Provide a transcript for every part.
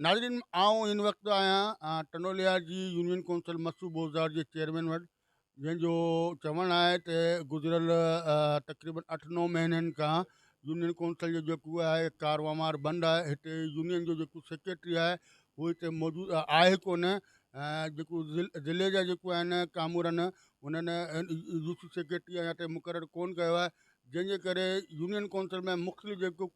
नाज़रीन, आउं इन वक़्तु आहियां टंडोलिया जी यूनियन कौंसिल मसूब बोज़दार जे चेयरमैन वटि, जंहिंजो चवणु आहे त गुज़िरियल तक़रीबन 8-9 महीननि खां यूनियन कौंसिल जो जेको आहे कारवामार बंदि आहे। हिते यूनियन जो जेको सेक्रेटरी आहे उहो हिते मौजूदु आहे कोन। जेको ज़िले जा जेको आहिनि कामूर आहिनि, उन्हनि यूथ सेक्रेटरी अञा ताईं मुक़ररु कोन कयो आहे, जंहिंजे करे यूनियन कौंसिल में मुख़्तलिफ़ जेको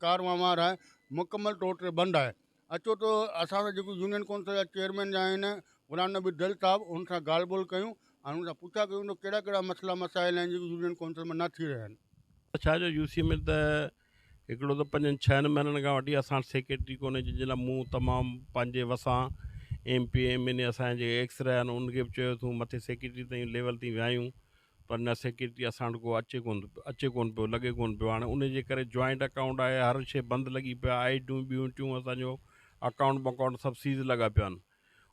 कारवामार आहे मुकमल तौर ते बंदि आहे। अचो तो असां सां जेको यूनियन कौंसिल जा चेयरमैन जा आहिनि ग़ुलाम नबी दल साहब, उन सां ॻाल्हि ॿोल कयूं ऐं उन सां पुछा कयूं त कहिड़ा कहिड़ा मसइला मसाइल आहिनि जेके यूनियन कौंसिल में न थी रहिया आहिनि। छा जो यूसी में त हिकिड़ो त 5-6 महीननि खां वठी असां सेक्रेटरी कोन्हे, जंहिंजे लाइ मूं तमामु पंहिंजे वसां MP MN असांजे एक्स-रे आहिनि उनखे बि चयो अथऊं, मथे सेक्रेटरी ताईं लेवल ताईं वियायूं, पर न सेक्रेटरी असां वटि को अचे कोन पियो, लॻे कोन पियो। हाणे उनजे करे जॉइंट अकाउंट आहे, हर शइ बंदि लॻी पियो आहे, आईटियूं ॿियूं टियूं असांजो अकाउंट वकाउंट सभु सीज़ लॻा पिया आहिनि।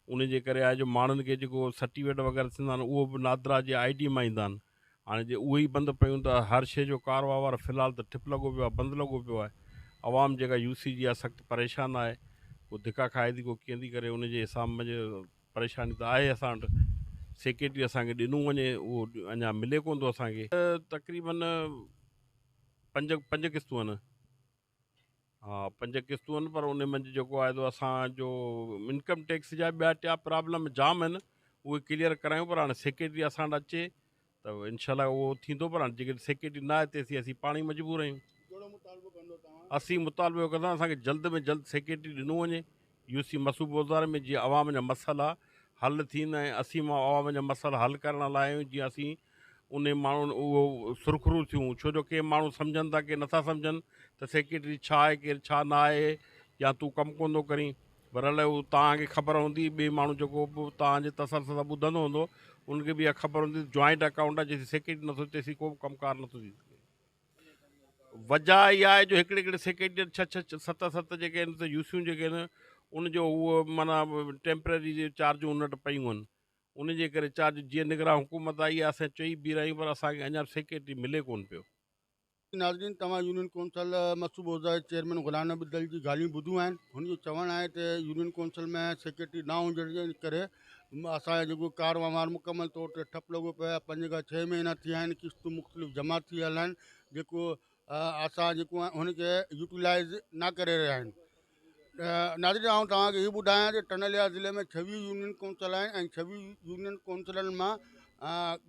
उनजे करे आहे जो माण्हुनि खे जेको सर्टिफिकेट वग़ैरह थींदा आहिनि उहो बि नादरा जे ID मां ईंदा आहिनि। हाणे जे उहे ई बंदि पियूं त हर शइ जो कारवार फ़िलहालु त ठिप लॻो पियो आहे, बंदि लॻो पियो आहे। आवाम जेका UC जी आहे सख़्तु परेशान आहे, को धिका खाए थी, को कीअं थी करे, उनजे हिसाब में परेशानी त आहे असां वटि। सेक्रेटरी असांखे ॾिनो वञे उहो अञा मिले कोन थो असांखे। तक़रीबन 5 किस्तूं आहिनि। हाँ, 5 किस्तूं आहिनि, पर उन मंझि जेको आहे तो असांजो इनकम टैक्स जा ॿिया टिया प्रॉब्लम जाम आहिनि, उहे क्लियर करायूं। पर हाणे सेक्रेटरी असां वटि अचे त इनशाला उहो थींदो, पर हाणे जेकॾहिं सेक्रेटरी न अचे असीं पाण ई मजबूर आहियूं। असीं मुतालबो कंदा असांखे जल्द में जल्द सेक्रेटरी ॾिनो वञे UC मसूब बोज़दार में, जीअं आवाम जा मसइला हल थींदा ऐं असीं मां आवाम जा मसइला हल करण लाइ आहियूं, जीअं असीं उन माण्हुनि उहो सुरखरू थियूं। छो जो के माण्हू सम्झनि था, के नथा सम्झनि त सेक्रेटरी छा आहे, केरु छा न आहे, या तूं कमु कोन थो करीं। पर अलाए उहो तव्हांखे ख़बर हूंदी, ॿिए माण्हू जेको बि तव्हांजे तसलसल सां ॿुधंदो हूंदो उनखे बि इहा ख़बर हूंदी जॉइंट अकाउंट आहे, जेसीं सेक्रेटरी नथो तेसीं को बि कमुकारु नथो थी सघे। वजह इहा आहे जो हिकिड़े सेक्रेटरी 6-7 जेके आहिनि त यूसियूं जेके आहिनि उनजो उहो माना टेम्पररी चार्जूं उन वटि पयूं आहिनि। उनजे करे चार्ज जीअं निगरान हुकूमत आई आहे, असां चई बि रहियूं, पर असांखे अञा सेक्रेटरी मिले कोन पियो। नाज़रीन, तव्हां यूनियन कौंसिल मसूब बोज़दार चेयरमैन ग़ुलाम नबी दल जी ॻाल्हियूं ॿुधियूं आहिनि। हुनजो चवणु आहे त यूनियन कौंसिल में सेक्रेटरी न हुजण जे करे असांजो जेको कारवामार मुकमल तौर ते ठप लॻो पियो आहे। 5 खां 6 महीना थिया आहिनि, किस्तूं मुख़्तलिफ़ जमा थी वियल आहिनि, जेको असां जेको आहे हुनखे यूटिलाइज़ न करे रहिया आहिनि। नाज़रीन, आउं तव्हांखे इहो ॿुधायां त टंडलिया ज़िले में 26 यूनियन कौंसिल आहिनि ऐं 26 यूनियन कौंसिलनि मां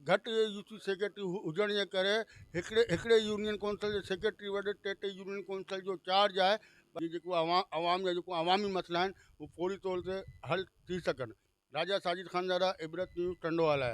घटि UC सेक्रेटरी हुजण जे करे हिकिड़े यूनियन कौंसिल जे सेक्रेटरी वटि 3 यूनियन कौंसिल जो चार्ज आहे, जेको आवाम जा जेको अवामी मसइला आहिनि उहे फौरी तौर ते हल थी सघनि। राजा साजिद खानज़ादा, इबरत न्यूज़, टंडोवाला।